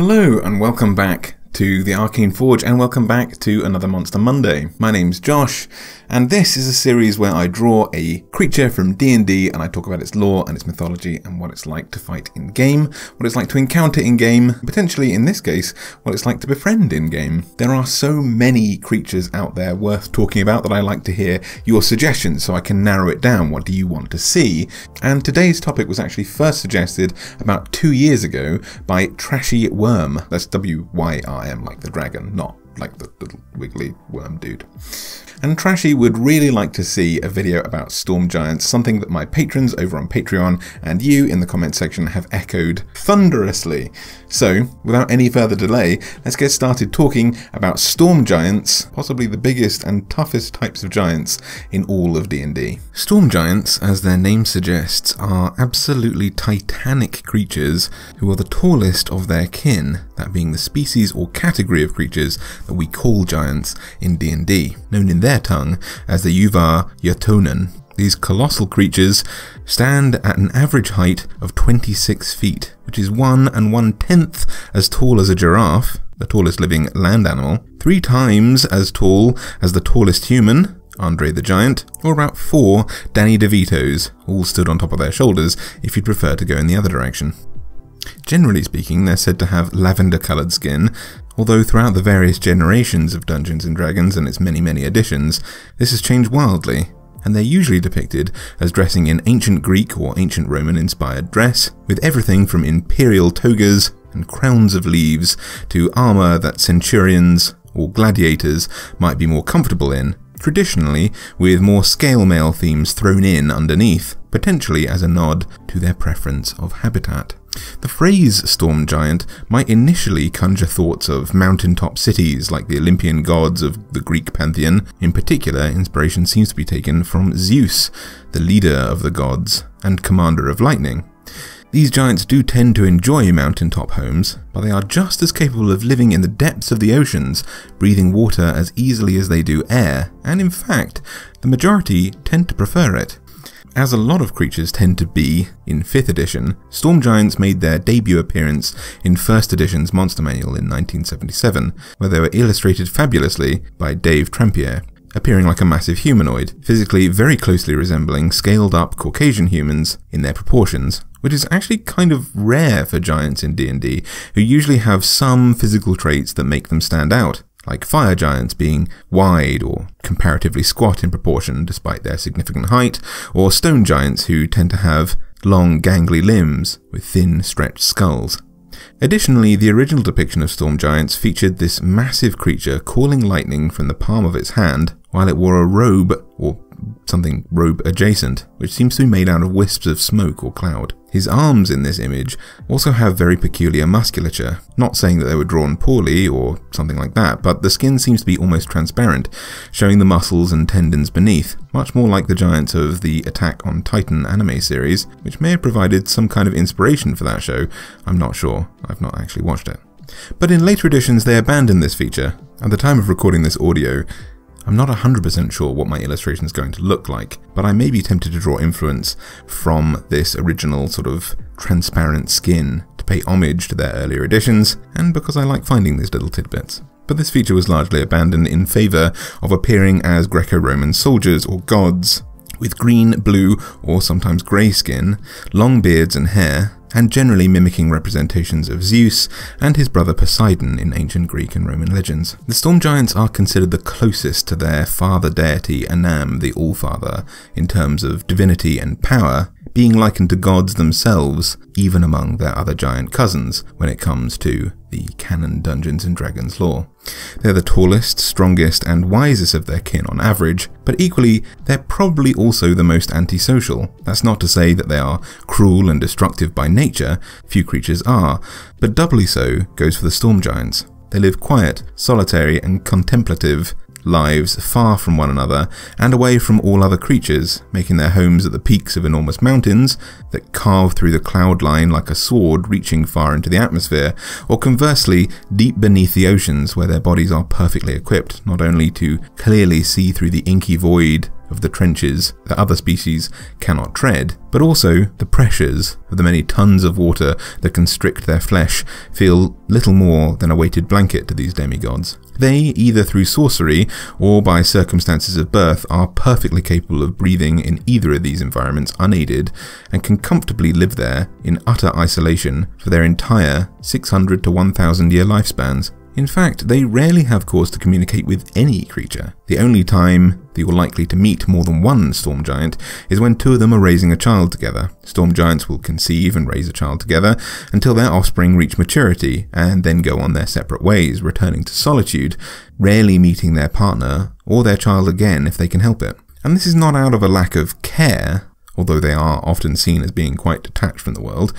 Hello and welcome back to the Arcane Forge, and welcome back to another Monster Monday. My name's Josh, and this is a series where I draw a creature from D&D and I talk about its lore and its mythology and what it's like to fight in-game, what it's like to encounter in-game, potentially in this case, what it's like to befriend in-game. There are so many creatures out there worth talking about that I like to hear your suggestions so I can narrow it down. What do you want to see? And today's topic was actually first suggested about 2 years ago by Trashy Worm. That's W-Y-R-M, like the dragon, not like the little wiggly worm dude. And Trashy would really like to see a video about storm giants, something that my patrons over on Patreon and you in the comment section have echoed thunderously. So, without any further delay, let's get started talking about storm giants, possibly the biggest and toughest types of giants in all of D&D. Storm giants, as their name suggests, are absolutely titanic creatures who are the tallest of their kin, that being the species or category of creatures that we call giants in D&D, known in their tongue as the Yuvar Yatonen. These colossal creatures stand at an average height of 26 feet, which is 1 1/10 as tall as a giraffe, the tallest living land animal, 3 times as tall as the tallest human, Andre the Giant, or about 4 Danny DeVitos, all stood on top of their shoulders if you'd prefer to go in the other direction. Generally speaking, they're said to have lavender-coloured skin, although throughout the various generations of Dungeons & Dragons and its many editions, this has changed wildly, and they're usually depicted as dressing in ancient Greek or ancient Roman-inspired dress, with everything from imperial togas and crowns of leaves to armour that centurions or gladiators might be more comfortable in, traditionally with more scale mail themes thrown in underneath, potentially as a nod to their preference of habitat. The phrase storm giant might initially conjure thoughts of mountaintop cities like the Olympian gods of the Greek pantheon. In particular, inspiration seems to be taken from Zeus, the leader of the gods and commander of lightning. These giants do tend to enjoy mountaintop homes, but they are just as capable of living in the depths of the oceans, breathing water as easily as they do air, and in fact, the majority tend to prefer it. As a lot of creatures tend to be in 5th edition, storm giants made their debut appearance in 1st edition's Monster Manual in 1977, where they were illustrated fabulously by Dave Trampier, appearing like a massive humanoid, physically very closely resembling scaled-up Caucasian humans in their proportions, which is actually kind of rare for giants in D&D, who usually have some physical traits that make them stand out, like fire giants being wide or comparatively squat in proportion despite their significant height, or stone giants who tend to have long gangly limbs with thin stretched skulls. Additionally, the original depiction of storm giants featured this massive creature calling lightning from the palm of its hand while it wore a robe, or something robe adjacent, which seems to be made out of wisps of smoke or cloud. His arms in this image also have very peculiar musculature, not saying that they were drawn poorly or something like that, but the skin seems to be almost transparent, showing the muscles and tendons beneath, much more like the giants of the Attack on Titan anime series, which may have provided some kind of inspiration for that show. I'm not sure, I've not actually watched it. But in later editions they abandoned this feature. At the time of recording this audio, I'm not 100% sure what my illustration is going to look like, but I may be tempted to draw influence from this original sort of transparent skin to pay homage to their earlier editions, and because I like finding these little tidbits. But this feature was largely abandoned in favour of appearing as Greco-Roman soldiers or gods, with green, blue, or sometimes grey skin, long beards and hair, and generally mimicking representations of Zeus and his brother Poseidon in ancient Greek and Roman legends. The storm giants are considered the closest to their father deity Anam, the Allfather, in terms of divinity and power, being likened to gods themselves, even among their other giant cousins, when it comes to the canon Dungeons & Dragons lore. They're the tallest, strongest, and wisest of their kin on average, but equally, they're probably also the most antisocial. That's not to say that they are cruel and destructive by nature, few creatures are, but doubly so goes for the storm giants. They live quiet, solitary, and contemplative lives far from one another and away from all other creatures, making their homes at the peaks of enormous mountains that carve through the cloud line like a sword reaching far into the atmosphere, or conversely deep beneath the oceans where their bodies are perfectly equipped not only to clearly see through the inky void of the trenches that other species cannot tread, but also the pressures of the many tons of water that constrict their flesh feel little more than a weighted blanket to these demigods. They, either through sorcery or by circumstances of birth, are perfectly capable of breathing in either of these environments unaided and can comfortably live there in utter isolation for their entire 600 to 1,000 year lifespans. In fact, they rarely have cause to communicate with any creature. The only time that you're likely to meet more than one storm giant is when two of them are raising a child together. Storm giants will conceive and raise a child together until their offspring reach maturity and then go on their separate ways, returning to solitude, rarely meeting their partner or their child again if they can help it. And this is not out of a lack of care, although they are often seen as being quite detached from the world.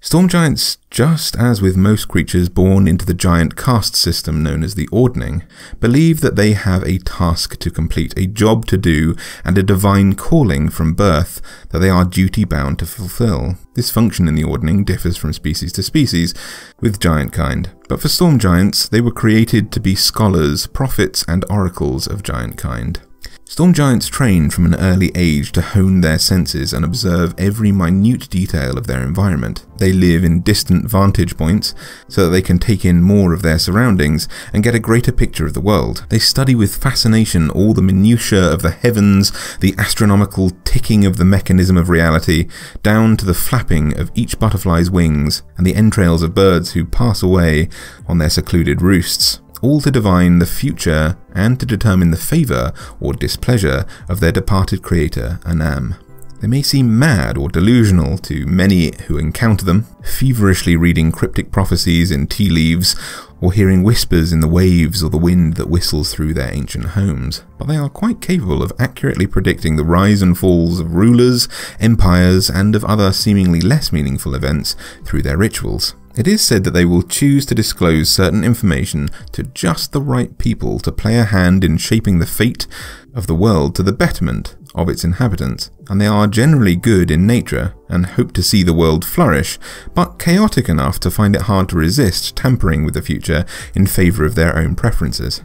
Storm giants, just as with most creatures born into the giant caste system known as the Ordning, believe that they have a task to complete, a job to do, and a divine calling from birth that they are duty-bound to fulfill. This function in the Ordning differs from species to species with giant kind, but for storm giants, they were created to be scholars, prophets, and oracles of giant kind. Storm giants train from an early age to hone their senses and observe every minute detail of their environment. They live in distant vantage points so that they can take in more of their surroundings and get a greater picture of the world. They study with fascination all the minutiae of the heavens, the astronomical ticking of the mechanism of reality, down to the flapping of each butterfly's wings and the entrails of birds who pass away on their secluded roosts, all to divine the future and to determine the favour or displeasure of their departed creator, Anam. They may seem mad or delusional to many who encounter them, feverishly reading cryptic prophecies in tea leaves or hearing whispers in the waves or the wind that whistles through their ancient homes, but they are quite capable of accurately predicting the rise and falls of rulers, empires, and of other seemingly less meaningful events through their rituals. It is said that they will choose to disclose certain information to just the right people to play a hand in shaping the fate of the world to the betterment of its inhabitants, and they are generally good in nature and hope to see the world flourish, but chaotic enough to find it hard to resist tampering with the future in favour of their own preferences.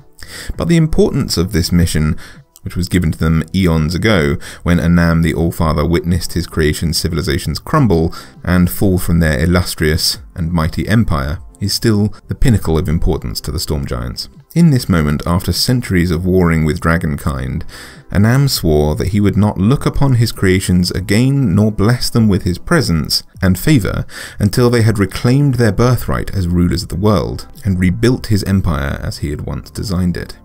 But the importance of this mission, which was given to them eons ago when Anam the Allfather witnessed his creation's civilizations crumble and fall from their illustrious and mighty empire, is still the pinnacle of importance to the storm giants. In this moment, after centuries of warring with dragonkind, Anam swore that he would not look upon his creations again nor bless them with his presence and favour until they had reclaimed their birthright as rulers of the world and rebuilt his empire as he had once designed it.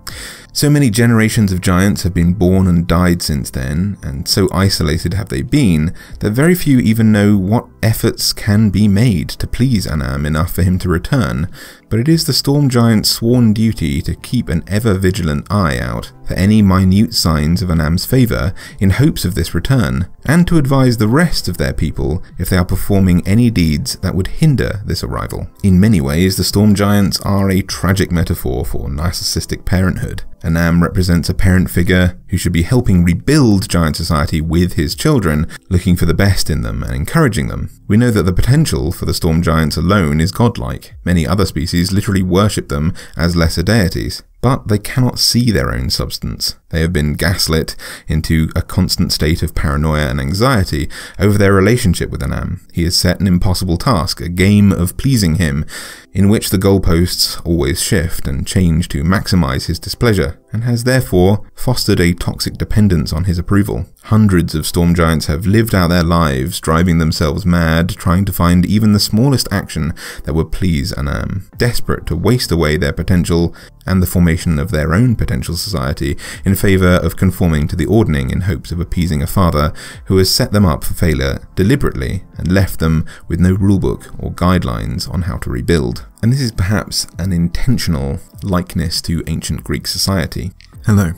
So many generations of giants have been born and died since then, and so isolated have they been, that very few even know what efforts can be made to please Anam enough for him to return, but it is the storm giant's sworn duty to keep an ever-vigilant eye out for any minute signs of Anam's favour in hopes of this return, and to advise the rest of their people if they are performing any deeds that would hinder this arrival. In many ways, the storm giants are a tragic metaphor for narcissistic parenthood. Anam represents a parent figure who should be helping rebuild giant society with his children, looking for the best in them and encouraging them. We know that the potential for the storm giants alone is godlike. Many other species literally worship them as lesser deities, but they cannot see their own substance. They have been gaslit into a constant state of paranoia and anxiety over their relationship with Anam. He has set an impossible task, a game of pleasing him, in which the goalposts always shift and change to maximize his displeasure, and has therefore fostered a toxic dependence on his approval. Hundreds of storm giants have lived out their lives, driving themselves mad, trying to find even the smallest action that would please Anam, desperate to waste away their potential and the formation of their own potential society in favour of conforming to the Ordning in hopes of appeasing a father who has set them up for failure deliberately and left them with no rulebook or guidelines on how to rebuild. And this is perhaps an intentional likeness to ancient Greek society. Hello.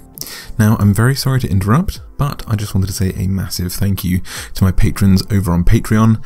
Now, I'm very sorry to interrupt, but I just wanted to say a massive thank you to my patrons over on Patreon,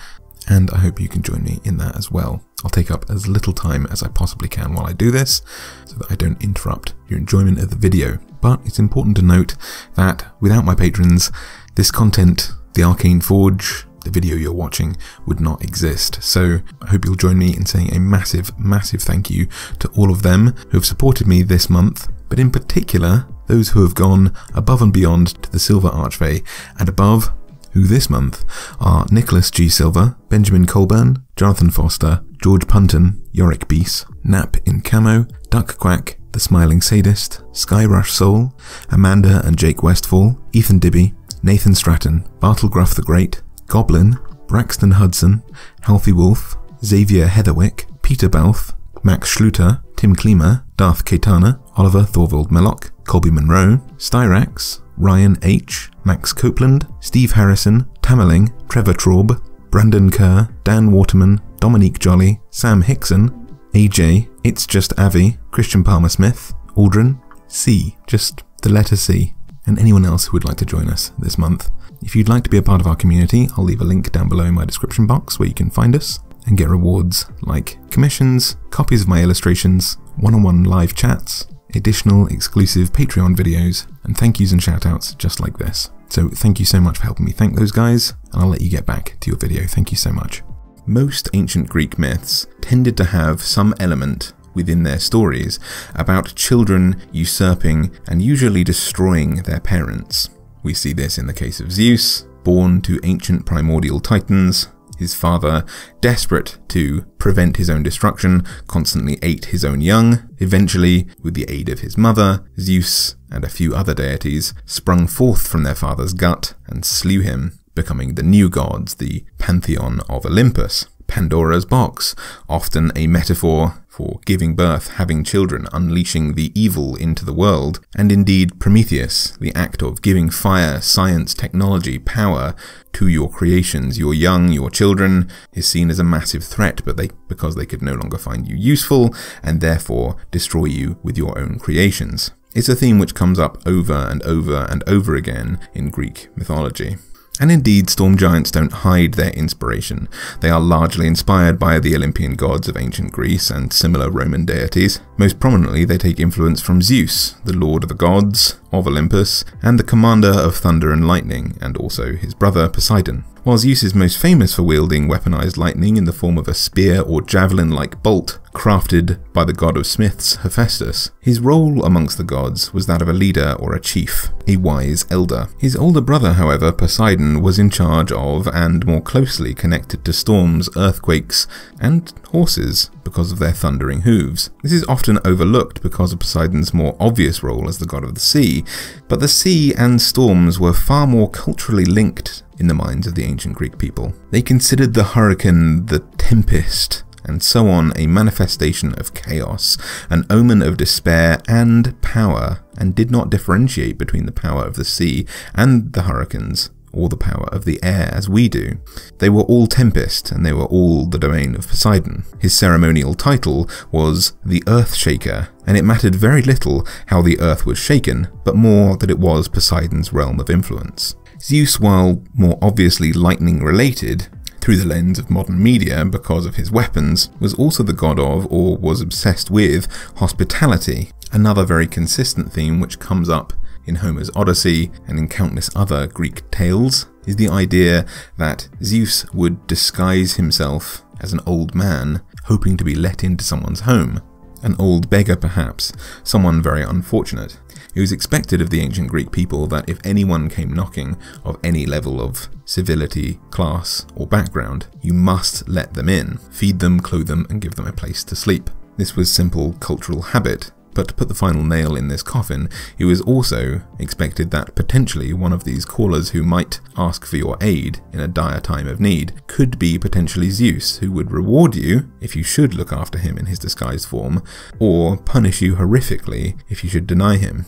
and I hope you can join me in that as well. I'll take up as little time as I possibly can while I do this, so that I don't interrupt your enjoyment of the video. But it's important to note that without my patrons, this content, the Arcane Forge, the video you're watching, would not exist. So I hope you'll join me in saying a massive, massive thank you to all of them who have supported me this month, but in particular those who have gone above and beyond to the Silver Archway, and above, who this month are Nicholas G. Silver, Benjamin Colburn, Jonathan Foster, George Punton, Yorick Beese, Nap in Camo, Duck Quack, The Smiling Sadist, Skyrush Soul, Amanda and Jake Westfall, Ethan Dibby, Nathan Stratton, Bartle Gruff the Great, Goblin, Braxton Hudson, Healthy Wolf, Xavier Heatherwick, Peter Balfe, Max Schluter, Tim Klima, Darth Caetana, Oliver Thorvald Mellock, Colby Monroe, Styrax, Ryan H., Max Copeland, Steve Harrison, Tamerling, Trevor Traub, Brandon Kerr, Dan Waterman, Dominique Jolly, Sam Hickson, AJ, It's Just Avi, Christian Palmer Smith, Aldrin, C, just the letter C, and anyone else who would like to join us this month. If you'd like to be a part of our community, I'll leave a link down below in my description box where you can find us and get rewards like commissions, copies of my illustrations, one-on-one live chats, additional exclusive Patreon videos, and thank yous and shoutouts just like this. So thank you so much for helping me thank those guys, and I'll let you get back to your video. Thank you so much. Most ancient Greek myths tended to have some element within their stories about children usurping and usually destroying their parents. We see this in the case of Zeus, born to ancient primordial titans. His father, desperate to prevent his own destruction, constantly ate his own young. Eventually, with the aid of his mother, Zeus and a few other deities sprung forth from their father's gut and slew him, becoming the new gods, the pantheon of Olympus. Pandora's box, often a metaphor for giving birth, having children, unleashing the evil into the world, and indeed Prometheus, the act of giving fire, science, technology, power to your creations, your young, your children, is seen as a massive threat, but because they could no longer find you useful, and therefore destroy you with your own creations. It's a theme which comes up over and over and over again in Greek mythology. And indeed, storm giants don't hide their inspiration. They are largely inspired by the Olympian gods of ancient Greece and similar Roman deities. Most prominently, they take influence from Zeus, the lord of the gods of Olympus, and the commander of thunder and lightning, and also his brother Poseidon. While Zeus is most famous for wielding weaponized lightning in the form of a spear or javelin-like bolt crafted by the god of smiths Hephaestus, his role amongst the gods was that of a leader or a chief, a wise elder. His older brother, however, Poseidon, was in charge of and more closely connected to storms, earthquakes, and horses because of their thundering hooves. This is often overlooked because of Poseidon's more obvious role as the god of the sea, but the sea and storms were far more culturally linked in the minds of the ancient Greek people. They considered the hurricane, the tempest, and so on a manifestation of chaos, an omen of despair and power, and did not differentiate between the power of the sea and the hurricanes, or the power of the air as we do. They were all tempest, and they were all the domain of Poseidon. His ceremonial title was the Earth Shaker, and it mattered very little how the earth was shaken, but more that it was Poseidon's realm of influence. Zeus, while more obviously lightning-related, through the lens of modern media because of his weapons, was also the god of, or was obsessed with, hospitality, another very consistent theme which comes up in Homer's Odyssey and in countless other Greek tales, is the idea that Zeus would disguise himself as an old man, hoping to be let into someone's home. An old beggar perhaps, someone very unfortunate. It was expected of the ancient Greek people that if anyone came knocking of any level of civility, class, or background, you must let them in, feed them, clothe them, and give them a place to sleep. This was simple cultural habit, but to put the final nail in this coffin, it was also expected that potentially one of these callers who might ask for your aid in a dire time of need could be potentially Zeus, who would reward you if you should look after him in his disguised form, or punish you horrifically if you should deny him.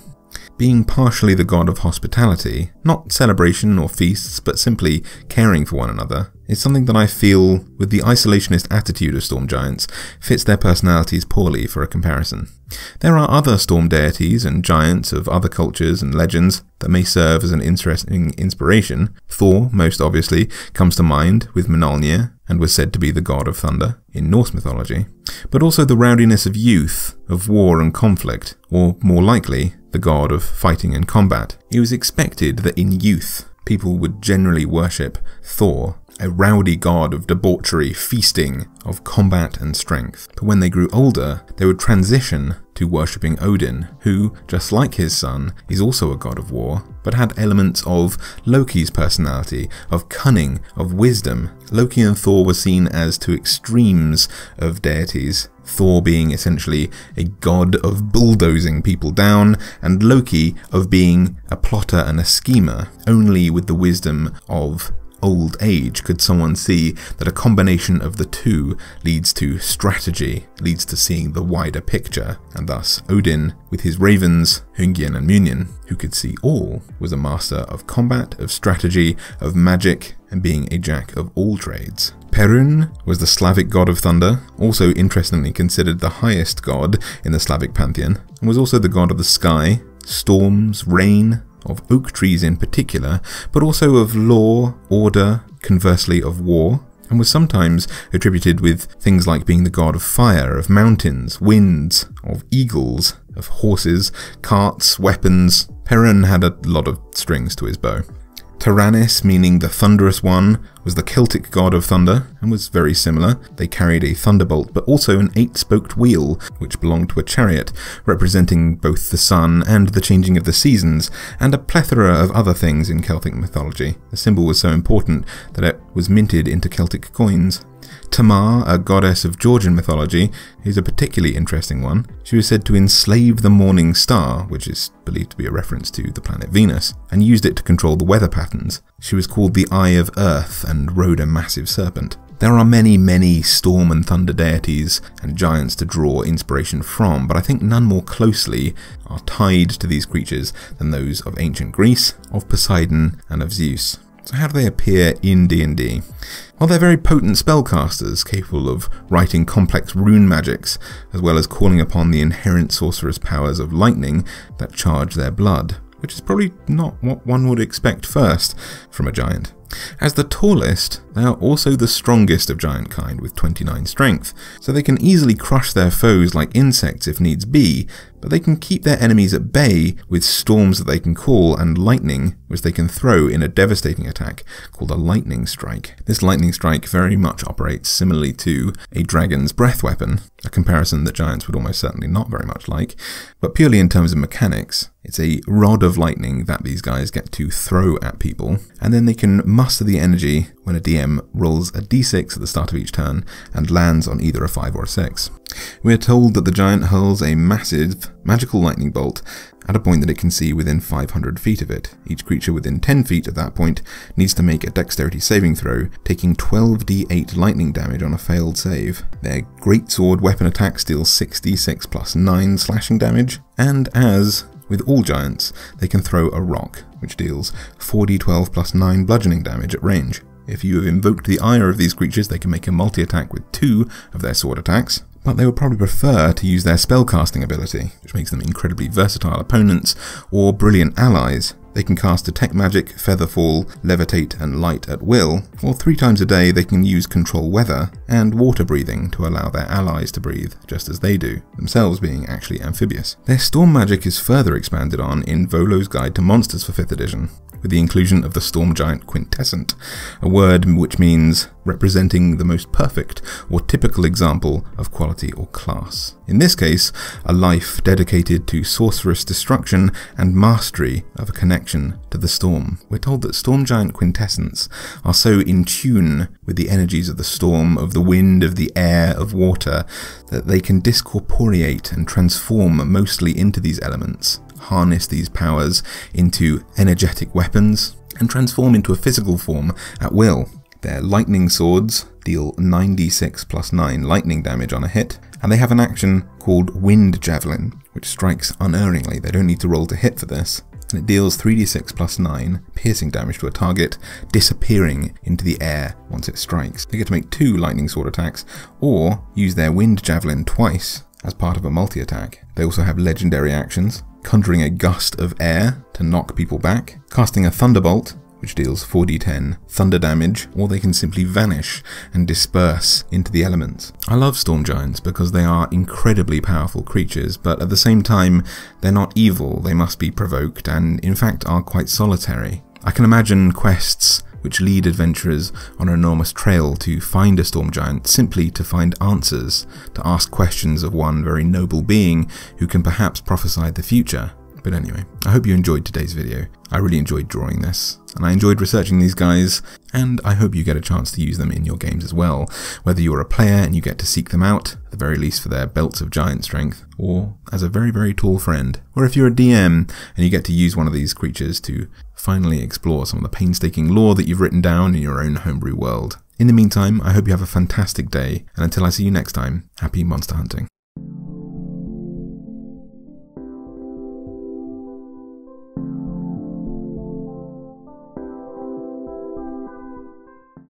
Being partially the god of hospitality, not celebration or feasts, but simply caring for one another, is something that I feel, with the isolationist attitude of storm giants, fits their personalities poorly for a comparison. There are other storm deities and giants of other cultures and legends that may serve as an interesting inspiration. Thor, most obviously, comes to mind with Mjolnir, and was said to be the god of thunder in Norse mythology, but also the rowdiness of youth, of war and conflict, or more likely, the god of fighting and combat. It was expected that in youth, people would generally worship Thor, a rowdy god of debauchery, feasting, of combat and strength. But when they grew older, they would transition to worshipping Odin, who, just like his son, is also a god of war, but had elements of Loki's personality, of cunning, of wisdom. Loki and Thor were seen as two extremes of deities, Thor being essentially a god of bulldozing people down, and Loki of being a plotter and a schemer. Only with the wisdom of old age could someone see that a combination of the two leads to strategy, leads to seeing the wider picture, and thus Odin, with his ravens, Hugin and Muninn, who could see all, was a master of combat, of strategy, of magic, and being a jack of all trades. Perun was the Slavic god of thunder, also interestingly considered the highest god in the Slavic pantheon, and was also the god of the sky, storms, rain, of oak trees in particular, but also of law, order, conversely of war, and was sometimes attributed with things like being the god of fire, of mountains, winds, of eagles, of horses, carts, weapons. Perun had a lot of strings to his bow. Taranis, meaning the Thunderous One, was the Celtic god of thunder, and was very similar. They carried a thunderbolt, but also an 8-spoked wheel, which belonged to a chariot, representing both the sun and the changing of the seasons, and a plethora of other things in Celtic mythology. The symbol was so important that it was minted into Celtic coins. Tamar, a goddess of Georgian mythology, is a particularly interesting one. She was said to enslave the morning star, which is believed to be a reference to the planet Venus, and used it to control the weather patterns. She was called the Eye of Earth and rode a massive serpent. There are many storm and thunder deities and giants to draw inspiration from, but I think none more closely are tied to these creatures than those of ancient Greece, of Poseidon, and of Zeus. So how do they appear in D&D? Well, they're very potent spellcasters, capable of writing complex rune magics, as well as calling upon the inherent sorcerous powers of lightning that charge their blood, which is probably not what one would expect first from a giant. As the tallest, they are also the strongest of giant kind, with 29 strength, so they can easily crush their foes like insects if needs be, but they can keep their enemies at bay with storms that they can call and lightning, which they can throw in a devastating attack called a lightning strike. This lightning strike very much operates similarly to a dragon's breath weapon, a comparison that giants would almost certainly not very much like, but purely in terms of mechanics. It's a rod of lightning that these guys get to throw at people, and then they can muster the energy when a DM rolls a d6 at the start of each turn and lands on either a 5 or a 6. We are told that the giant hurls a massive magical lightning bolt at a point that it can see within 500 feet of it. Each creature within 10 feet at that point needs to make a dexterity saving throw, taking 12d8 lightning damage on a failed save. Their greatsword weapon attack deals 6d6 plus 9 slashing damage, and as with all giants, they can throw a rock, which deals 4d12 plus 9 bludgeoning damage at range. If you have invoked the ire of these creatures, they can make a multi-attack with 2 of their sword attacks, but they would probably prefer to use their spellcasting ability, which makes them incredibly versatile opponents or brilliant allies. They can cast Detect Magic, Featherfall, Levitate, and Light at will, or 3 times a day they can use Control Weather and Water Breathing to allow their allies to breathe, just as they do, themselves being actually amphibious. Their Storm Magic is further expanded on in Volo's Guide to Monsters for 5th edition, with the inclusion of the Storm Giant Quintessent, a word which means representing the most perfect or typical example of quality or class. In this case, a life dedicated to sorcerous destruction and mastery of a connection to the storm. We're told that Storm Giant Quintessents are so in tune with the energies of the storm, of the wind, of the air, of water, that they can discorporeate and transform mostly into these elements, harness these powers into energetic weapons, and transform into a physical form at will. Their lightning swords deal 9d6 plus 9 lightning damage on a hit, and they have an action called Wind Javelin, which strikes unerringly. They don't need to roll to hit for this, and it deals 3d6 plus 9 piercing damage to a target, disappearing into the air once it strikes. They get to make 2 lightning sword attacks, or use their Wind Javelin twice as part of a multi-attack. They also have legendary actions, conjuring a gust of air to knock people back, casting a Thunderbolt, which deals 4d10 thunder damage, or they can simply vanish and disperse into the elements. I love Storm Giants because they are incredibly powerful creatures, but at the same time, they're not evil, they must be provoked, and in fact are quite solitary. I can imagine quests which lead adventurers on an enormous trail to find a storm giant, simply to find answers, to ask questions of one very noble being who can perhaps prophesy the future. But anyway, I hope you enjoyed today's video. I really enjoyed drawing this, and I enjoyed researching these guys, and I hope you get a chance to use them in your games as well, whether you're a player and you get to seek them out, at the very least for their belts of giant strength, or as a very, very tall friend, or if you're a DM and you get to use one of these creatures to finally explore some of the painstaking lore that you've written down in your own homebrew world. In the meantime, I hope you have a fantastic day, and until I see you next time, happy monster hunting.